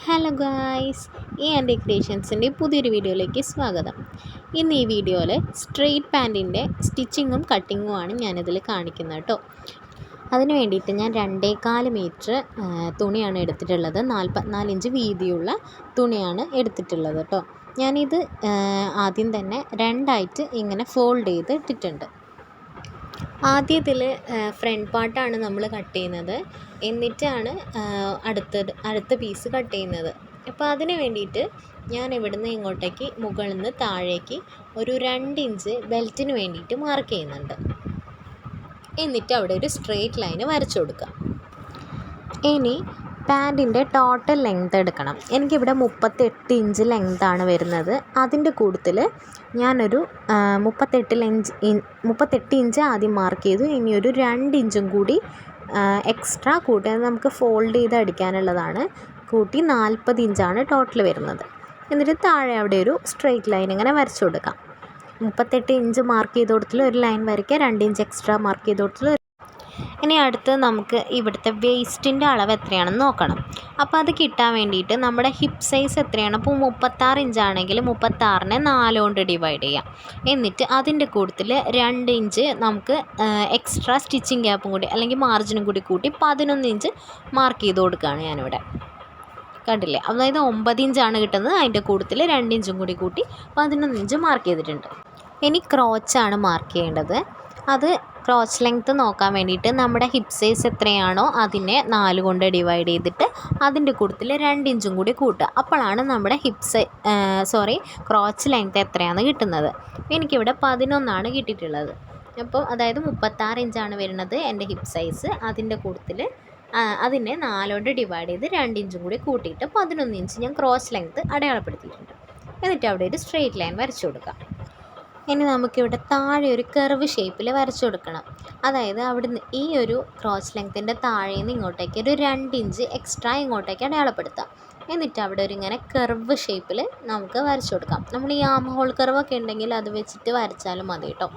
Hello guys, എൻ്റെ ക്രിയേഷൻസിൻ്റെ പുതിയൊരു വീഡിയോയിലേക്ക് സ്വാഗതം. ഇന്ന് ഈ വീഡിയോയിൽ സ്ട്രെയിറ്റ് പാൻറ്റിൻ്റെ സ്റ്റിച്ചിങ്ങും കട്ടിങ്ങുമാണ് ഞാനിതിൽ കാണിക്കുന്നത് കേട്ടോ. അതിന് വേണ്ടിയിട്ട് ഞാൻ 2.25 മീറ്റർ തുണിയാണ് എടുത്തിട്ടുള്ളത്. 44 ഇഞ്ച് വീതിയുള്ള തുണിയാണ് എടുത്തിട്ടുള്ളത് കേട്ടോ. ഞാനിത് ആദ്യം തന്നെ രണ്ടായിട്ട് ഇങ്ങനെ ഫോൾഡ് ചെയ്ത് ഇട്ടിട്ടുണ്ട്. ആദ്യം ഇതിൽ ഫ്രണ്ട് പാർട്ടാണ് നമ്മൾ കട്ട് ചെയ്യുന്നത്, എന്നിട്ടാണ് അടുത്ത പീസ് കട്ട് ചെയ്യുന്നത്. അപ്പോൾ അതിന് വേണ്ടിയിട്ട് ഞാൻ ഇവിടുന്ന് ഇങ്ങോട്ടേക്ക് മുകളിൽ നിന്ന് താഴേക്ക് ഒരു 2 ഇഞ്ച് ബെൽറ്റിന് വേണ്ടിയിട്ട് മാർക്ക് ചെയ്യുന്നുണ്ട്. എന്നിട്ട് അവിടെ ഒരു സ്ട്രെയിറ്റ് ലൈന് വരച്ചു കൊടുക്കുക. ഇനി പാൻറ്റിൻ്റെ ടോട്ടൽ ലെങ്ത് എടുക്കണം. എനിക്കിവിടെ 38 ഇഞ്ച് ലെങ്താണ് വരുന്നത്. അതിൻ്റെ കൂട്ടത്തിൽ ഞാനൊരു 38 ഇഞ്ച് ആദ്യം മാർക്ക് ചെയ്തു. ഇനി ഒരു 2 ഇഞ്ചും കൂടി എക്സ്ട്രാ കൂട്ടി, നമുക്ക് ഫോൾഡ് ചെയ്ത് അടിക്കാനുള്ളതാണ്, കൂട്ടി 40 ഇഞ്ചാണ് ടോട്ടൽ വരുന്നത്. എന്നിട്ട് താഴെ അവിടെ ഒരു സ്ട്രെയിറ്റ് ലൈൻ ഇങ്ങനെ വരച്ചു കൊടുക്കാം. 38 ഇഞ്ച് മാർക്ക് ചെയ്ത് കൊടുത്തിൽ ഒരു ലൈൻ വരയ്ക്കുക, 2 ഇഞ്ച് എക്സ്ട്രാ മാർക്ക് ചെയ്ത് കൊടുത്തിൽ. ഇനി അടുത്ത് നമുക്ക് ഇവിടുത്തെ വേസ്റ്റിൻ്റെ അളവ് എത്രയാണെന്ന് നോക്കണം. അപ്പോൾ അത് കിട്ടാൻ വേണ്ടിയിട്ട് നമ്മുടെ ഹിപ്പ് സൈസ് എത്രയാണ്, അപ്പോൾ 36 ഇഞ്ചാണെങ്കിൽ 36നെ 4 കൊണ്ട് ഡിവൈഡ് ചെയ്യാം. എന്നിട്ട് അതിൻ്റെ കൂട്ടത്തിൽ 2 ഇഞ്ച് നമുക്ക് എക്സ്ട്രാ സ്റ്റിച്ചിങ് ഗ്യാപ്പും കൂടി അല്ലെങ്കിൽ മാർജിനും കൂടി കൂട്ടി 11 ഇഞ്ച് മാർക്ക് ചെയ്ത് കൊടുക്കുകയാണ് ഞാനിവിടെ. കണ്ടില്ലേ? അതായത് 9 ഇഞ്ചാണ് കിട്ടുന്നത്. അതിൻ്റെ കൂട്ടത്തിൽ 2 ഇഞ്ചും കൂടി കൂട്ടി 11 ഇഞ്ച് മാർക്ക് ചെയ്തിട്ടുണ്ട്. ഇനി ക്രോച്ചാണ് മാർക്ക് ചെയ്യേണ്ടത്. അത് ക്രോച്ച് ലെങ്ത്ത് നോക്കാൻ വേണ്ടിയിട്ട് നമ്മുടെ ഹിപ്പ് സൈസ് എത്രയാണോ അതിനെ 4 കൊണ്ട് ഡിവൈഡ് ചെയ്തിട്ട് അതിൻ്റെ കൂട്ടത്തിൽ 2 ഇഞ്ചും കൂടി കൂട്ടുക. അപ്പോഴാണ് നമ്മുടെ ക്രോച്ച് ലെങ്ത്ത് എത്രയാണെന്ന് കിട്ടുന്നത്. എനിക്കിവിടെ 11ആണ് കിട്ടിയിട്ടുള്ളത്. അപ്പോൾ അതായത് 36 ഇഞ്ചാണ് വരുന്നത് എൻ്റെ ഹിപ്പ് സൈസ്. അതിൻ്റെ കൂട്ടത്തിൽ അതിനെ 4 കൊണ്ട് ഡിവൈഡ് ചെയ്ത് 2 ഇഞ്ചും കൂടി കൂട്ടിയിട്ട് 11 ഇഞ്ച് ഞാൻ ക്രോച്ച് ലെങ്ത്ത് അടയാളപ്പെടുത്തിയിട്ടുണ്ട്. എന്നിട്ട് അവിടെ ഒരു സ്ട്രെയിറ്റ് ലൈൻ വരച്ചു കൊടുക്കാം. ഇനി നമുക്കിവിടെ താഴെ ഒരു കർവ് ഷേപ്പിൽ വരച്ചു കൊടുക്കണം. അതായത് അവിടുന്ന് ഈ ഒരു ക്രോച്ച് ലെങ്ത്തിൻ്റെ താഴെ നിന്ന് ഇങ്ങോട്ടേക്ക് ഒരു 2 ഇഞ്ച് എക്സ്ട്രാ ഇങ്ങോട്ടേക്ക് അടയാളപ്പെടുത്താം. എന്നിട്ട് അവിടെ ഒരു ഇങ്ങനെ കർവ് ഷേപ്പിൽ നമുക്ക് വരച്ചു കൊടുക്കാം. നമ്മൾ ഈ ആം ഹോൾ കർവൊക്കെ ഉണ്ടെങ്കിൽ അത് വെച്ചിട്ട് വരച്ചാലും മതി കേട്ടോ.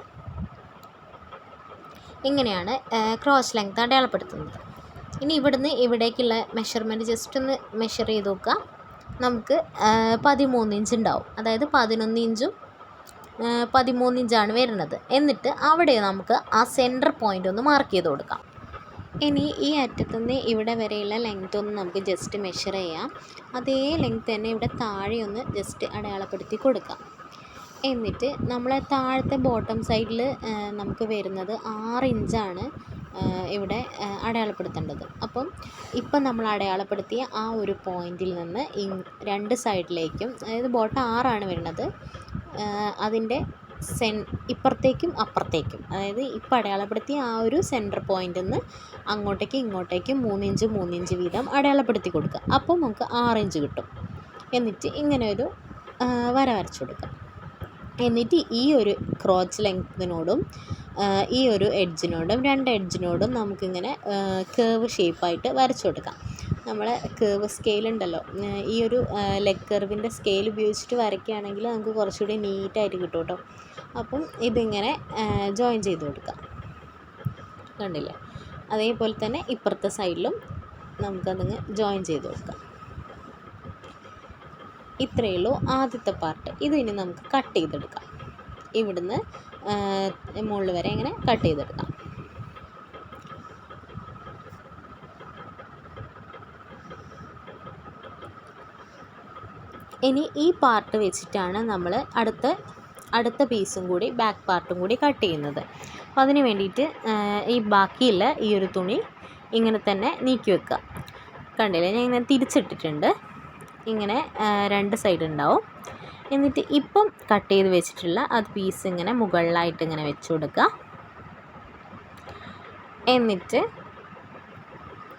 ഇങ്ങനെയാണ് ക്രോച്ച് ലെങ്ത്ത് അടയാളപ്പെടുത്തുന്നത്. ഇനി ഇവിടുന്ന് ഇവിടേക്കുള്ള മെഷർമെൻറ്റ് ജസ്റ്റ് ഒന്ന് മെഷർ ചെയ്ത് നോക്കുക. നമുക്ക് 13 ഇഞ്ച് ഉണ്ടാവും. അതായത് 11 ഇഞ്ചും 13 ഇഞ്ചാണ് വരുന്നത്. എന്നിട്ട് അവിടെ നമുക്ക് ആ സെൻറ്റർ പോയിൻ്റ് ഒന്ന് മാർക്ക് ചെയ്ത് കൊടുക്കാം. ഇനി ഈ അറ്റത്തുനിന്ന് ഇവിടെ വരെയുള്ള ലെങ്ത് ഒന്ന് നമുക്ക് ജസ്റ്റ് മെഷർ ചെയ്യാം. അതേ ലെങ്ത് തന്നെ ഇവിടെ താഴെ ഒന്ന് ജസ്റ്റ് അടയാളപ്പെടുത്തി കൊടുക്കാം. എന്നിട്ട് നമ്മളെ താഴത്തെ ബോട്ടം സൈഡിൽ നമുക്ക് വരുന്നത് 6 ഇഞ്ചാണ് ഇവിടെ അടയാളപ്പെടുത്തേണ്ടത്. അപ്പം ഇപ്പം നമ്മൾ അടയാളപ്പെടുത്തിയ ആ ഒരു പോയിൻറ്റിൽ നിന്ന് 2 സൈഡിലേക്കും, അതായത് ബോട്ടം 6ആണ് വരുന്നത്, അതിൻ്റെ ഇപ്പുറത്തേക്കും അപ്പുറത്തേക്കും, അതായത് ഇപ്പം അടയാളപ്പെടുത്തിയ ആ ഒരു സെൻറ്റർ പോയിൻറ്റിൽ നിന്ന് അങ്ങോട്ടേക്കും ഇങ്ങോട്ടേക്കും 3 ഇഞ്ച് 3 ഇഞ്ച് വീതം അടയാളപ്പെടുത്തി കൊടുക്കുക. അപ്പോൾ നമുക്ക് 6 ഇഞ്ച് കിട്ടും. എന്നിട്ട് ഇങ്ങനെ ഒരു വര വരച്ചു കൊടുക്കുക. എന്നിട്ട് ഈ ഒരു ക്രോച്ച് ലെങ്ത്തിനോടും ഈ ഒരു എഡ്ജിനോടും 2 എഡ്ജിനോടും നമുക്കിങ്ങനെ കേവ് ഷേപ്പായിട്ട് വരച്ചു കൊടുക്കാം. നമ്മളെ കേവ് സ്കെയിൽ ഉണ്ടല്ലോ, ഈ ഒരു ലെഗ് കർവിൻ്റെ സ്കെയിൽ ഉപയോഗിച്ചിട്ട് വരയ്ക്കുകയാണെങ്കിൽ നമുക്ക് കുറച്ചുകൂടി നീറ്റായിട്ട് കിട്ടും കേട്ടോ. അപ്പം ഇതിങ്ങനെ ജോയിൻ ചെയ്ത് കൊടുക്കാം. കണ്ടില്ലേ? അതേപോലെ തന്നെ ഇപ്പുറത്തെ സൈഡിലും നമുക്കതിങ്ങ് ജോയിൻ ചെയ്ത് കൊടുക്കാം. ഇത്രയേ ഉള്ളൂ ആദ്യത്തെ പാർട്ട്. ഇതിനി നമുക്ക് കട്ട് ചെയ്തെടുക്കാം. ഇവിടുന്ന് മുകളിൽ വരെ ഇങ്ങനെ കട്ട് ചെയ്തെടുക്കാം. ഇനി ഈ പാർട്ട് വെച്ചിട്ടാണ് നമ്മൾ അടുത്ത പീസും കൂടി ബാക്ക് പാർട്ടും കൂടി കട്ട് ചെയ്യുന്നത്. അപ്പോൾ അതിന് വേണ്ടിയിട്ട് ഈ ബാക്കിയുള്ള ഈ ഒരു തുണി ഇങ്ങനെ തന്നെ നീക്കി വെക്കുക. കണ്ടില്ലേ? ഞാൻ ഇങ്ങനെ തിരിച്ചിട്ടിട്ടുണ്ട്. ഇങ്ങനെ 2 സൈഡ് ഉണ്ടാവും. എന്നിട്ട് ഇപ്പം കട്ട് ചെയ്ത് വെച്ചിട്ടുള്ള അത് പീസ് ഇങ്ങനെ മുകളിലായിട്ട് ഇങ്ങനെ വെച്ച് കൊടുക്കുക.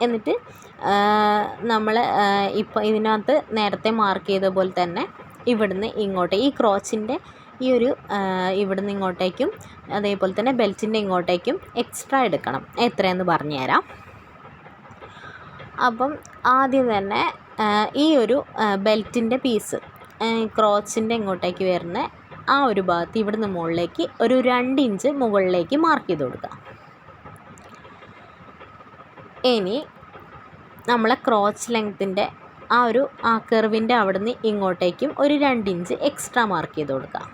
എന്നിട്ട് നമ്മൾ ഇപ്പോൾ ഇതിനകത്ത് നേരത്തെ മാർക്ക് ചെയ്ത പോലെ തന്നെ ഇവിടുന്ന് ഇങ്ങോട്ട് ഈ ക്രോച്ചിൻ്റെ ഈ ഒരു ഇവിടുന്ന് ഇങ്ങോട്ടേക്കും അതേപോലെ തന്നെ ബെൽറ്റിൻ്റെ ഇങ്ങോട്ടേക്കും എക്സ്ട്രാ എടുക്കണം. എത്രയെന്ന് പറഞ്ഞു തരാം. അപ്പം ആദ്യം തന്നെ ഈ ഒരു ബെൽറ്റിൻ്റെ പീസ് ക്രോച്ചിൻ്റെ ഇങ്ങോട്ടേക്ക് വരുന്ന ആ ഒരു ഭാഗത്ത് ഇവിടുന്ന് മുകളിലേക്ക് ഒരു 2 ഇഞ്ച് മുകളിലേക്ക് മാർക്ക് ചെയ്ത് കൊടുക്കുക. ഇനി നമ്മളെ ക്രോച്ച് ലെങ്ത്തിൻ്റെ ആ കർവിൻ്റെ അവിടുന്ന് ഇങ്ങോട്ടേക്കും ഒരു 2 ഇഞ്ച് എക്സ്ട്രാ മാർക്ക് ചെയ്ത് കൊടുക്കാം.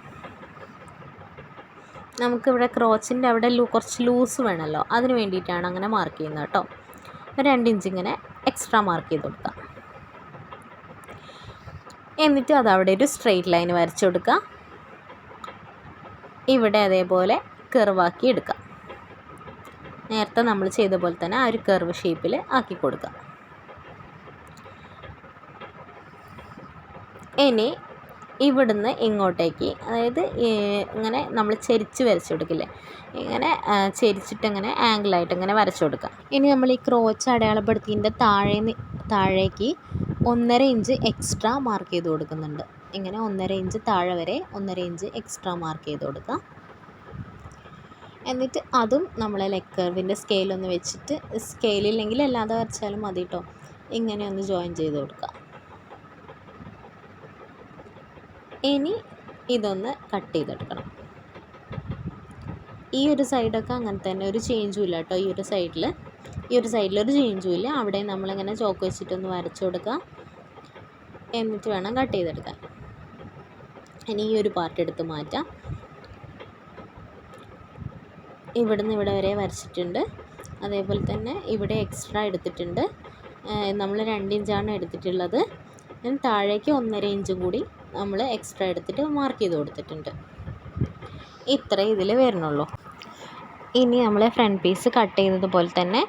നമുക്കിവിടെ ക്രോച്ചിൻ്റെ അവിടെ കുറച്ച് ലൂസ് വേണമല്ലോ, അതിന് വേണ്ടിയിട്ടാണ് അങ്ങനെ മാർക്ക് ചെയ്യുന്നത് കേട്ടോ. 2 ഇഞ്ച് ഇങ്ങനെ എക്സ്ട്രാ മാർക്ക് ചെയ്ത് കൊടുക്കാം. എന്നിട്ട് അതവിടെ ഒരു സ്ട്രെയിറ്റ് ലൈൻ വരച്ചു കൊടുക്കുക. ഇവിടെ അതേപോലെ കർവാക്കി എടുക്കാം. നേരത്തെ നമ്മൾ ചെയ്ത പോലെ തന്നെ ആ ഒരു കർവ് ഷേപ്പിൽ ആക്കി കൊടുക്കുക. ഇനി ഇവിടുന്ന് ഇങ്ങോട്ടേക്ക്, അതായത് ഇങ്ങനെ നമ്മൾ ചെരിച്ച് വരച്ചു കൊടുക്കില്ലേ, ഇങ്ങനെ ചെരിച്ചിട്ട് ഇങ്ങനെ ആംഗിളായിട്ട് ഇങ്ങനെ വരച്ചു കൊടുക്കുക. ഇനി നമ്മൾ ഈ ക്രോച്ച് അടയാളപ്പെടുത്തിൻ്റെ താഴേക്ക് 1.5 ഇഞ്ച് എക്സ്ട്രാ മാർക്ക് ചെയ്ത് കൊടുക്കുന്നുണ്ട്. ഇങ്ങനെ 1.5 ഇഞ്ച് താഴെ വരെ 1.5 ഇഞ്ച് എക്സ്ട്രാ മാർക്ക് ചെയ്ത് കൊടുക്കുക. എന്നിട്ട് അതും നമ്മൾ ലെഗ് കർവിൻ്റെ സ്കെയിലൊന്ന് വെച്ചിട്ട്, സ്കെയിലില്ലെങ്കിൽ അല്ലാതെ വരച്ചാലും മതി കേട്ടോ, ഇങ്ങനെ ഒന്ന് ജോയിൻ ചെയ്ത് കൊടുക്കുക. ഇനി ഇതൊന്ന് കട്ട് ചെയ്തെടുക്കണം. ഈ ഒരു സൈഡൊക്കെ അങ്ങനെ തന്നെ, ഒരു ചേഞ്ചും ഇല്ല കേട്ടോ. ഈ ഒരു സൈഡിലൊരു ചേഞ്ചും ഇല്ല. അവിടെ നമ്മളിങ്ങനെ ചോക്ക് വെച്ചിട്ടൊന്ന് വരച്ചു കൊടുക്കുക. എന്നിട്ട് വേണം കട്ട് ചെയ്തെടുക്കാൻ. ഇനി ഈ ഒരു പാർട്ട് എടുത്ത് മാറ്റാം. ഇവിടുന്ന് ഇവിടെ വരെ വരച്ചിട്ടുണ്ട്. അതേപോലെ തന്നെ ഇവിടെ എക്സ്ട്രാ എടുത്തിട്ടുണ്ട്. നമ്മൾ 2 ഇഞ്ചാണ് എടുത്തിട്ടുള്ളത്. താഴേക്ക് 1.5 ഇഞ്ചും കൂടി നമ്മൾ എക്സ്ട്രാ എടുത്തിട്ട് മാർക്ക് ചെയ്ത് കൊടുത്തിട്ടുണ്ട്. ഇത്ര ഇതിൽ വരണുള്ളൂ. ഇനി നമ്മൾ ഫ്രണ്ട് പീസ് കട്ട് ചെയ്തതുപോലെ തന്നെ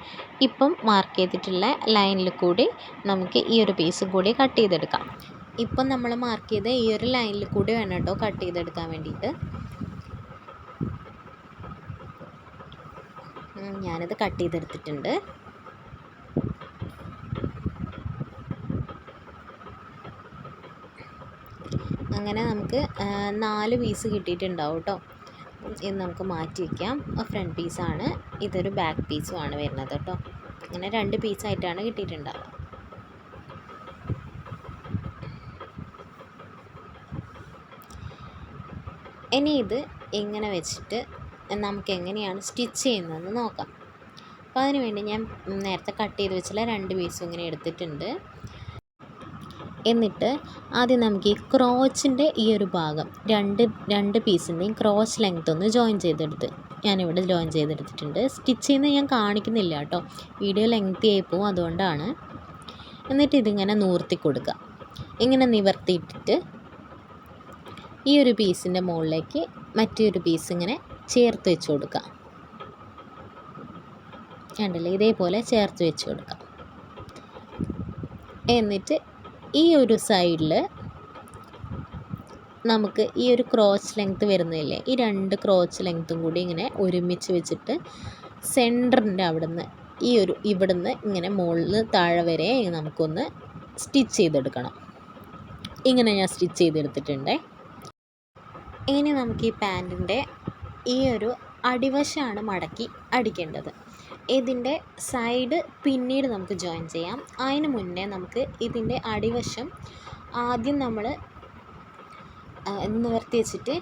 ഇപ്പം മാർക്ക് ചെയ്തിട്ടുള്ള ലൈനിൽ കൂടി നമുക്ക് ഈ ഒരു പീസ് കൂടി കട്ട് ചെയ്തെടുക്കാം. ഇപ്പം നമ്മൾ മാർക്ക് ചെയ്ത ഈ ഒരു ലൈനിൽ കൂടി വേണം കേട്ടോ കട്ട് ചെയ്തെടുക്കാൻ വേണ്ടിയിട്ട്. ഞാനത് കട്ട് ചെയ്തെടുത്തിട്ടുണ്ട്. അങ്ങനെ നമുക്ക് 4 പീസ് കിട്ടിയിട്ടുണ്ടാവും കേട്ടോ. ഇത് നമുക്ക് മാറ്റി വയ്ക്കാം. ഫ്രണ്ട് പീസാണ്, ഇതൊരു ബാക്ക് പീസുമാണ് വരുന്നത് കേട്ടോ. അങ്ങനെ 2 പീസായിട്ടാണ് കിട്ടിയിട്ടുണ്ടാവുക. ഇനി ഇത് ഇങ്ങനെ വെച്ചിട്ട് നമുക്ക് എങ്ങനെയാണ് സ്റ്റിച്ച് ചെയ്യുന്നതെന്ന് നോക്കാം. അപ്പോൾ അതിന് വേണ്ടി ഞാൻ നേരത്തെ കട്ട് ചെയ്ത് വെച്ചുള്ള 2 പീസും ഇങ്ങനെ എടുത്തിട്ടുണ്ട്. എന്നിട്ട് ആദ്യം നമുക്ക് ഈ ക്രോച്ചിൻ്റെ ഈ ഒരു ഭാഗം രണ്ട് പീസിൻ്റെയും ക്രോച്ച് ലെങ്ത് ഒന്ന് ജോയിൻ ചെയ്തെടുത്ത് ഞാനിവിടെ ജോയിൻ ചെയ്തെടുത്തിട്ടുണ്ട്. സ്റ്റിച്ച് ചെയ്യുന്നത് ഞാൻ കാണിക്കുന്നില്ല കേട്ടോ, വീഡിയോ ലെങ്തി ആയി പോവും, അതുകൊണ്ടാണ്. എന്നിട്ട് ഇതിങ്ങനെ നിവർത്തി കൊടുക്കുക. ഇങ്ങനെ നിവർത്തിയിട്ടിട്ട് ഈ ഒരു പീസിൻ്റെ മുകളിലേക്ക് മറ്റൊരു പീസ് ഇങ്ങനെ ചേർത്ത് വെച്ച് കൊടുക്കുക. കണ്ടില്ലേ, ഇതേപോലെ ചേർത്ത് വെച്ച് കൊടുക്കുക. എന്നിട്ട് ഈ ഒരു സൈഡിൽ നമുക്ക് ഈ ഒരു ക്രോച്ച് ലെങ്ത്ത് വരുന്നില്ലേ, ഈ 2 ക്രോച്ച് ലെങ്ത്തും കൂടി ഇങ്ങനെ ഒരുമിച്ച് വെച്ചിട്ട് സെൻറ്ററിൻ്റെ അവിടുന്ന് ഇവിടുന്ന് ഇങ്ങനെ മുകളിൽ താഴെ വരെ നമുക്കൊന്ന് സ്റ്റിച്ച് ചെയ്തെടുക്കണം. ഇങ്ങനെ ഞാൻ സ്റ്റിച്ച് ചെയ്തെടുത്തിട്ടുണ്ട്. ഇനി നമുക്ക് ഈ പാൻറ്റിൻ്റെ ഈ ഒരു അടിവശമാണ് മടക്കി അടിക്കേണ്ടത്. ഇതിൻ്റെ സൈഡ് പിന്നീട് നമുക്ക് ജോയിൻ ചെയ്യാം. അതിന് മുന്നേ നമുക്ക് ഇതിൻ്റെ അടിവശം ആദ്യം നമ്മൾ നിവർത്തി വെച്ചിട്ട്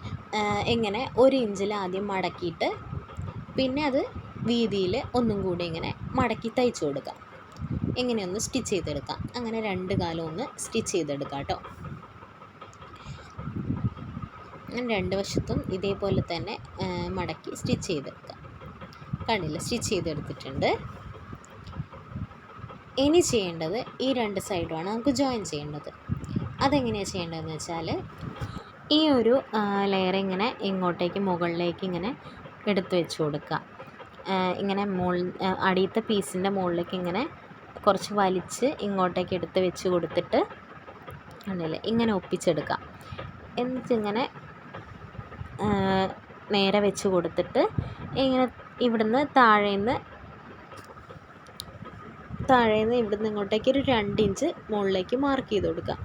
ഇങ്ങനെ 1 ഇഞ്ചിൽ ആദ്യം മടക്കിയിട്ട് പിന്നെ അത് വീതിയിൽ ഒന്നും കൂടി ഇങ്ങനെ മടക്കി തയ്ച്ചു കൊടുക്കാം. ഇങ്ങനെയൊന്ന് സ്റ്റിച്ച് ചെയ്തെടുക്കാം. അങ്ങനെ 2 കാലം ഒന്ന് സ്റ്റിച്ച് ചെയ്തെടുക്കാം കേട്ടോ. ഞാൻ 2 വശത്തും ഇതേപോലെ തന്നെ മടക്കി സ്റ്റിച്ച് ചെയ്തെടുക്കാം. കണ്ടില്ല, സ്റ്റിച്ച് ചെയ്തെടുത്തിട്ടുണ്ട്. ഇനി ചെയ്യേണ്ടത് ഈ 2 സൈഡുമാണ് നമുക്ക് ജോയിൻ ചെയ്യേണ്ടത്. അതെങ്ങനെയാണ് ചെയ്യേണ്ടതെന്ന് വെച്ചാൽ ഈ ഒരു ലെയർ ഇങ്ങനെ ഇങ്ങോട്ടേക്ക് മുകളിലേക്ക് ഇങ്ങനെ എടുത്ത് വെച്ച് കൊടുക്കുക. ഇങ്ങനെ അടിയത്തെ പീസിൻ്റെ മുകളിലേക്ക് ഇങ്ങനെ കുറച്ച് വലിച്ച് ഇങ്ങോട്ടേക്ക് എടുത്ത് വെച്ച് കൊടുത്തിട്ട് കണ്ടില്ലേ, ഇങ്ങനെ ഒപ്പിച്ചെടുക്കാം. എന്നിട്ടിങ്ങനെ നേരെ വെച്ച് കൊടുത്തിട്ട് ഇങ്ങനെ ഇവിടുന്ന് താഴേന്ന് ഇവിടുന്ന് ഇങ്ങോട്ടേക്ക് ഒരു 2 ഇഞ്ച് മുകളിലേക്ക് മാർക്ക് ചെയ്ത് കൊടുക്കാം.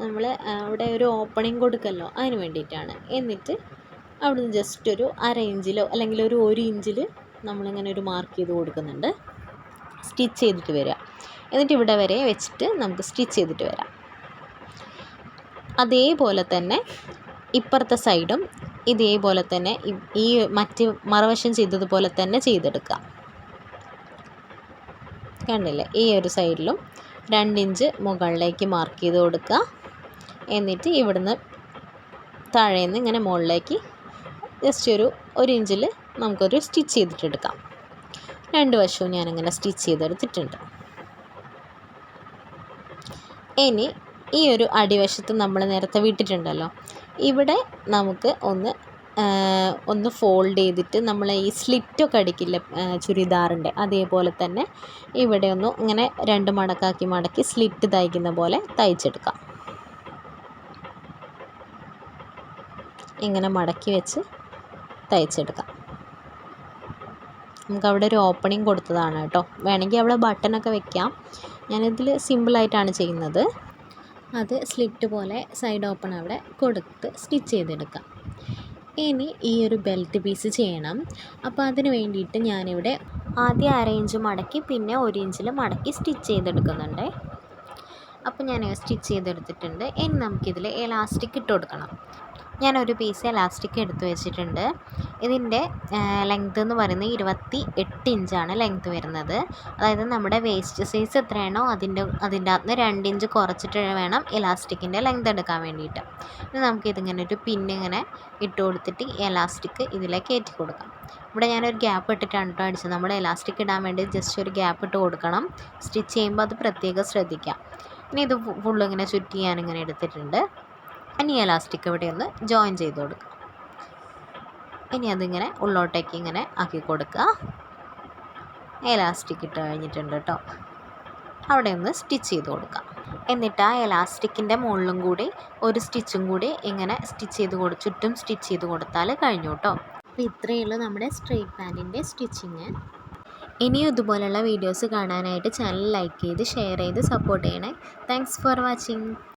നമ്മൾ അവിടെ ഒരു ഓപ്പണിങ് കൊടുക്കല്ലോ, അതിന് വേണ്ടിയിട്ടാണ്. എന്നിട്ട് അവിടുന്ന് ജസ്റ്റ് ഒരു 1/2 ഇഞ്ചിലോ അല്ലെങ്കിൽ ഒരു 1 ഇഞ്ചിൽ നമ്മളിങ്ങനെ ഒരു മാർക്ക് ചെയ്ത് കൊടുക്കുന്നുണ്ട്. സ്റ്റിച്ച് ചെയ്തിട്ട് വരിക. എന്നിട്ട് ഇവിടെ വരെ വെച്ചിട്ട് നമുക്ക് സ്റ്റിച്ച് ചെയ്തിട്ട് വരാം. അതേപോലെ തന്നെ ഇപ്പുറത്തെ സൈഡും ഇതേപോലെ തന്നെ ഈ മറുവശം ചെയ്തതുപോലെ തന്നെ ചെയ്തെടുക്കാം. കണ്ടില്ലേ, ഈ ഒരു സൈഡിലും 2 ഇഞ്ച് മുകളിലേക്ക് മാർക്ക് ചെയ്ത് കൊടുക്കുക. എന്നിട്ട് ഇവിടുന്ന് താഴേന്ന് ഇങ്ങനെ മുകളിലേക്ക് ജസ്റ്റ് ഒരു 1 ഇഞ്ചിൽ നമുക്കൊരു സ്റ്റിച്ച് ചെയ്തിട്ടെടുക്കാം. 2 വശവും ഞാനിങ്ങനെ സ്റ്റിച്ച് ചെയ്തെടുത്തിട്ടുണ്ട്. ഇനി ഈ ഒരു അടിവശത്ത് നമ്മൾ നേരത്തെ വിട്ടിട്ടുണ്ടല്ലോ, ഇവിടെ നമുക്ക് ഒന്ന് ഫോൾഡ് ചെയ്തിട്ട് നമ്മൾ ഈ സ്ലിറ്റൊക്കെ അടിക്കില്ല ചുരിദാറിൻ്റെ, അതേപോലെ തന്നെ ഇവിടെ ഒന്ന് ഇങ്ങനെ 2 മടക്കാക്കി മടക്കി സ്ലിറ്റ് തയ്ക്കുന്ന പോലെ തയ്ച്ചെടുക്കാം. ഇങ്ങനെ മടക്കി വെച്ച് തയ്ച്ചെടുക്കാം. നമുക്കവിടെ ഒരു ഓപ്പണിങ് കൊടുത്തതാണ് കേട്ടോ. വേണമെങ്കിൽ അവിടെ ബട്ടണൊക്കെ വെക്കാം. ഞാനിതിൽ സിമ്പിളായിട്ടാണ് ചെയ്യുന്നത്. അത് സ്ലിറ്റ് പോലെ സൈഡ് ഓപ്പൺ അവിടെ കൊടുത്ത് സ്റ്റിച്ച് ചെയ്തെടുക്കാം. ഇനി ഈ ഒരു ബെൽറ്റ് പീസ് ചെയ്യണം. അപ്പോൾ അതിന് വേണ്ടിയിട്ട് ഞാനിവിടെ ആദ്യം 1/2 ഇഞ്ച് മടക്കി പിന്നെ 1 ഇഞ്ചിൽ മടക്കി സ്റ്റിച്ച് ചെയ്തെടുക്കുന്നുണ്ട്. അപ്പോൾ ഞാൻ സ്റ്റിച്ച് ചെയ്തെടുത്തിട്ടുണ്ട്. ഇനി നമുക്കിതിൽ എലാസ്റ്റിക് ഇട്ട് കൊടുക്കണം. ഞാനൊരു പീസ് എലാസ്റ്റിക് എടുത്ത് വെച്ചിട്ടുണ്ട്. ഇതിൻ്റെ ലെങ്ത് എന്ന് പറയുന്നത് 28 ഇഞ്ചാണ് ലെങ്ത് വരുന്നത്. അതായത് നമ്മുടെ വേസ്റ്റ് സൈസ് എത്രയാണോ അതിൻ്റെ അകത്തുനിന്ന് 2 ഇഞ്ച് കുറച്ചിട്ട് വേണം എലാസ്റ്റിക്കിൻ്റെ ലെങ്ത് എടുക്കാൻ വേണ്ടിയിട്ട്. ഇനി നമുക്കിതിങ്ങനെ ഒരു പിന്നിങ്ങനെ ഇട്ട് കൊടുത്തിട്ട് എലാസ്റ്റിക് ഇതിലേക്ക് കയറ്റി കൊടുക്കാം. ഇവിടെ ഞാനൊരു ഗ്യാപ്പ് ഇട്ടിട്ടാണ് കേട്ടോ അടിച്ചത്. നമ്മൾ എലാസ്റ്റിക് ഇടാൻ വേണ്ടി ജസ്റ്റ് ഒരു ഗ്യാപ്പ് ഇട്ട് കൊടുക്കണം. സ്റ്റിച്ച് ചെയ്യുമ്പോൾ അത് പ്രത്യേകം ശ്രദ്ധിക്കാം. ഇനി ഇത് ഫുള്ള് ഇങ്ങനെ ചുറ്റി ഞാനിങ്ങനെ എടുത്തിട്ടുണ്ട്. ഇനി എലാസ്റ്റിക് ഇവിടെ ഒന്ന് ജോയിൻ ചെയ്ത് കൊടുക്കുക. ഇനി അതിങ്ങനെ ഉള്ളോട്ടേക്ക് ഇങ്ങനെ ആക്കി കൊടുക്കുക. എലാസ്റ്റിക് ഇട്ട് കഴിഞ്ഞിട്ടുണ്ട് കേട്ടോ. അവിടെ ഒന്ന് സ്റ്റിച്ച് ചെയ്ത് കൊടുക്കുക. എന്നിട്ട് ആ എലാസ്റ്റിക്കിൻ്റെ മുകളിലും കൂടി ഒരു സ്റ്റിച്ചും കൂടി ഇങ്ങനെ ചുറ്റും സ്റ്റിച്ച് ചെയ്ത് കൊടുത്താൽ കഴിഞ്ഞു കേട്ടോ. അപ്പോൾ ഇത്രയേ ഉള്ളൂ നമ്മുടെ സ്ട്രെയിറ്റ് പാൻറ്റിൻ്റെ സ്റ്റിച്ചിങ്. ഇനിയും ഇതുപോലുള്ള വീഡിയോസ് കാണാനായിട്ട് ചാനൽ ലൈക്ക് ചെയ്ത് ഷെയർ ചെയ്ത് സപ്പോർട്ട് ചെയ്യണേ. Thanks for watching.